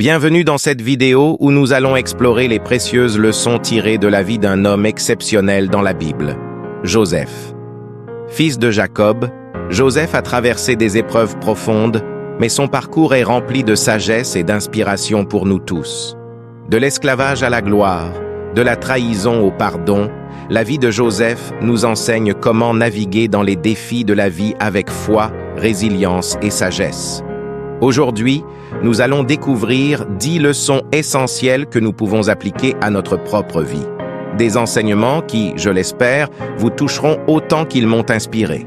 Bienvenue dans cette vidéo où nous allons explorer les précieuses leçons tirées de la vie d'un homme exceptionnel dans la Bible, Joseph. Fils de Jacob, Joseph a traversé des épreuves profondes, mais son parcours est rempli de sagesse et d'inspiration pour nous tous. De l'esclavage à la gloire, de la trahison au pardon, la vie de Joseph nous enseigne comment naviguer dans les défis de la vie avec foi, résilience et sagesse. Aujourd'hui, nous allons découvrir 10 leçons essentielles que nous pouvons appliquer à notre propre vie. Des enseignements qui, je l'espère, vous toucheront autant qu'ils m'ont inspiré.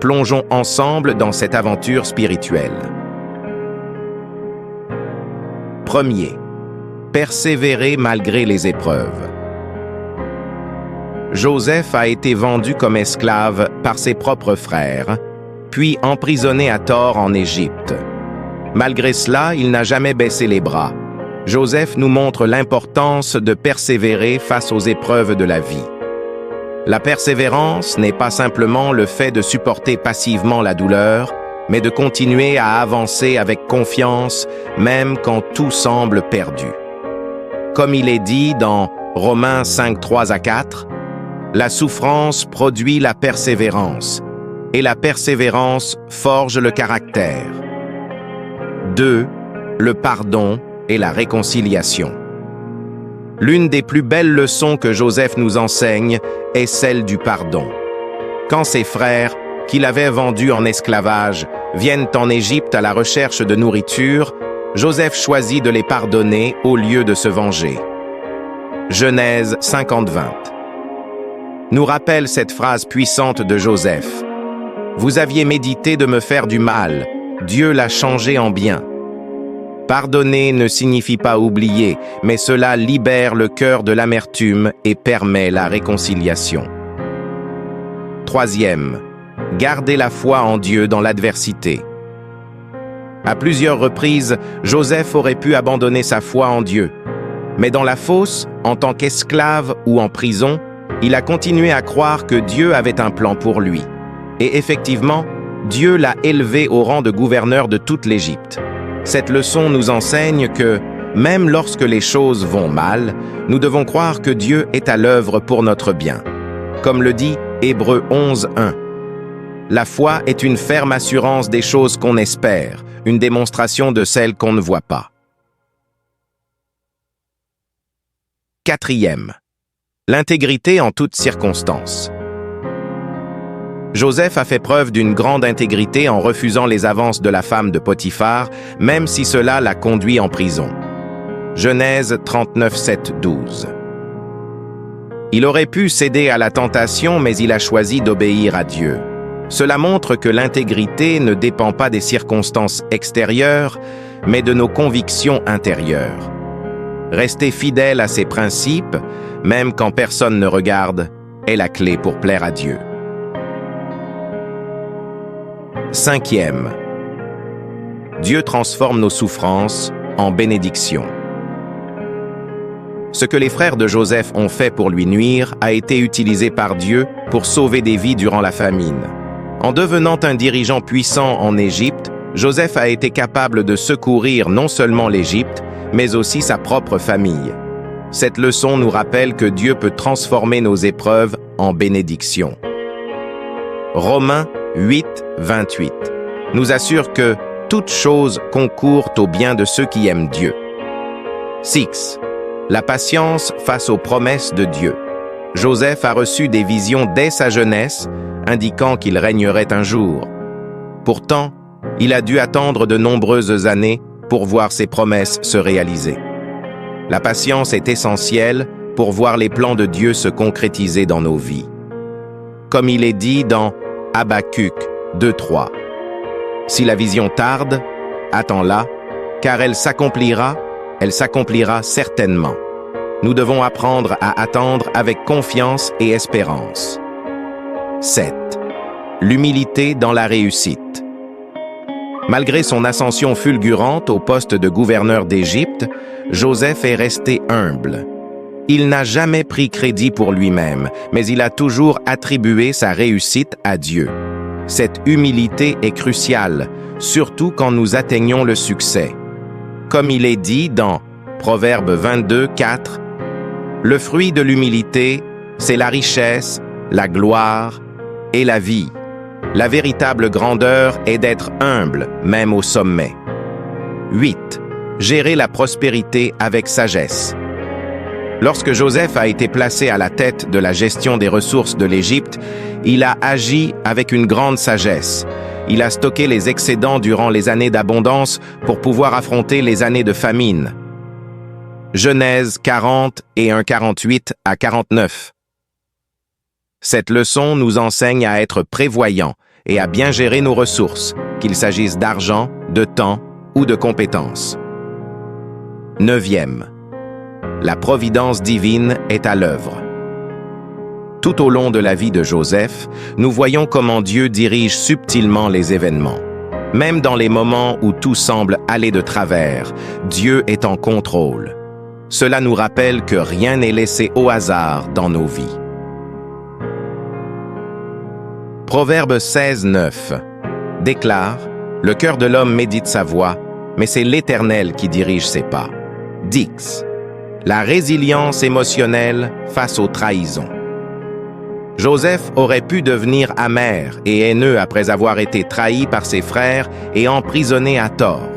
Plongeons ensemble dans cette aventure spirituelle. Premier, persévérer malgré les épreuves. Joseph a été vendu comme esclave par ses propres frères, puis emprisonné à tort en Égypte. Malgré cela, il n'a jamais baissé les bras. Joseph nous montre l'importance de persévérer face aux épreuves de la vie. La persévérance n'est pas simplement le fait de supporter passivement la douleur, mais de continuer à avancer avec confiance, même quand tout semble perdu. Comme il est dit dans Romains 5, 3-4, « La souffrance produit la persévérance, et la persévérance forge le caractère. » 2. Le pardon et la réconciliation. L'une des plus belles leçons que Joseph nous enseigne est celle du pardon. Quand ses frères, qui l'avaient vendu en esclavage, viennent en Égypte à la recherche de nourriture, Joseph choisit de les pardonner au lieu de se venger. Genèse 50-20 nous rappelle cette phrase puissante de Joseph. « Vous aviez médité de me faire du mal, Dieu l'a changé en bien. » Pardonner ne signifie pas oublier, mais cela libère le cœur de l'amertume et permet la réconciliation. Troisième, garder la foi en Dieu dans l'adversité. À plusieurs reprises, Joseph aurait pu abandonner sa foi en Dieu. Mais dans la fosse, en tant qu'esclave ou en prison, il a continué à croire que Dieu avait un plan pour lui. Et effectivement, Dieu l'a élevé au rang de gouverneur de toute l'Égypte. Cette leçon nous enseigne que, même lorsque les choses vont mal, nous devons croire que Dieu est à l'œuvre pour notre bien. Comme le dit Hébreux 11:1. La foi est une ferme assurance des choses qu'on espère, une démonstration de celles qu'on ne voit pas. Quatrième, l'intégrité en toutes circonstances. Joseph a fait preuve d'une grande intégrité en refusant les avances de la femme de Potiphar, même si cela l'a conduit en prison. Genèse 39:7-12. Il aurait pu céder à la tentation, mais il a choisi d'obéir à Dieu. Cela montre que l'intégrité ne dépend pas des circonstances extérieures, mais de nos convictions intérieures. Rester fidèle à ses principes, même quand personne ne regarde, est la clé pour plaire à Dieu. Cinquième, Dieu transforme nos souffrances en bénédictions. Ce que les frères de Joseph ont fait pour lui nuire a été utilisé par Dieu pour sauver des vies durant la famine. En devenant un dirigeant puissant en Égypte, Joseph a été capable de secourir non seulement l'Égypte, mais aussi sa propre famille. Cette leçon nous rappelle que Dieu peut transformer nos épreuves en bénédictions. Romains 8:28 nous assure que toutes choses concourent au bien de ceux qui aiment Dieu. 6. La patience face aux promesses de Dieu. Joseph a reçu des visions dès sa jeunesse, indiquant qu'il régnerait un jour. Pourtant, il a dû attendre de nombreuses années pour voir ses promesses se réaliser. La patience est essentielle pour voir les plans de Dieu se concrétiser dans nos vies. Comme il est dit dans Habacuc 2:3. Si la vision tarde, attends-la, car elle s'accomplira certainement. Nous devons apprendre à attendre avec confiance et espérance. 7. L'humilité dans la réussite. Malgré son ascension fulgurante au poste de gouverneur d'Égypte, Joseph est resté humble. Il n'a jamais pris crédit pour lui-même, mais il a toujours attribué sa réussite à Dieu. Cette humilité est cruciale, surtout quand nous atteignons le succès. comme il est dit dans Proverbe 22, 4, « Le fruit de l'humilité, c'est la richesse, la gloire et la vie. La véritable grandeur est d'être humble, même au sommet. » 8. Gérer la prospérité avec sagesse. Lorsque Joseph a été placé à la tête de la gestion des ressources de l'Égypte, il a agi avec une grande sagesse. Il a stocké les excédents durant les années d'abondance pour pouvoir affronter les années de famine. Genèse 40 et 1:48 à 49. Cette leçon nous enseigne à être prévoyants et à bien gérer nos ressources, qu'il s'agisse d'argent, de temps ou de compétences. 9e. La providence divine est à l'œuvre. Tout au long de la vie de Joseph, nous voyons comment Dieu dirige subtilement les événements. Même dans les moments où tout semble aller de travers, Dieu est en contrôle. Cela nous rappelle que rien n'est laissé au hasard dans nos vies. Proverbe 16:9 déclare « Le cœur de l'homme médite sa voie, mais c'est l'Éternel qui dirige ses pas. » 10. La résilience émotionnelle face aux trahisons. Joseph aurait pu devenir amer et haineux après avoir été trahi par ses frères et emprisonné à tort.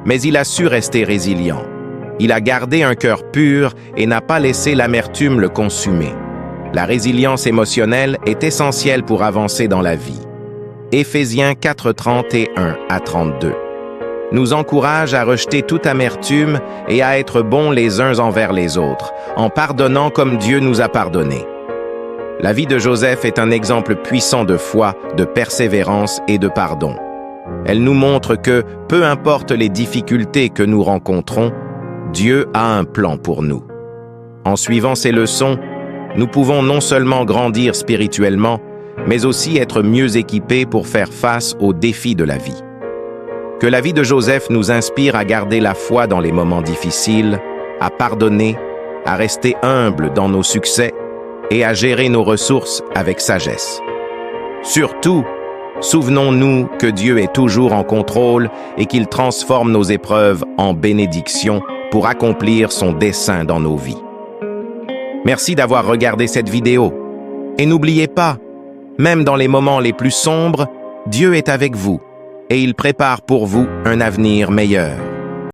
Mais il a su rester résilient. Il a gardé un cœur pur et n'a pas laissé l'amertume le consumer. La résilience émotionnelle est essentielle pour avancer dans la vie. Éphésiens 4:31 à 32. Nous encourage à rejeter toute amertume et à être bons les uns envers les autres, en pardonnant comme Dieu nous a pardonné. La vie de Joseph est un exemple puissant de foi, de persévérance et de pardon. Elle nous montre que, peu importe les difficultés que nous rencontrons, Dieu a un plan pour nous. En suivant ces leçons, nous pouvons non seulement grandir spirituellement, mais aussi être mieux équipés pour faire face aux défis de la vie. Que la vie de Joseph nous inspire à garder la foi dans les moments difficiles, à pardonner, à rester humble dans nos succès et à gérer nos ressources avec sagesse. Surtout, souvenons-nous que Dieu est toujours en contrôle et qu'il transforme nos épreuves en bénédictions pour accomplir son dessein dans nos vies. Merci d'avoir regardé cette vidéo. Et n'oubliez pas, même dans les moments les plus sombres, Dieu est avec vous et il prépare pour vous un avenir meilleur.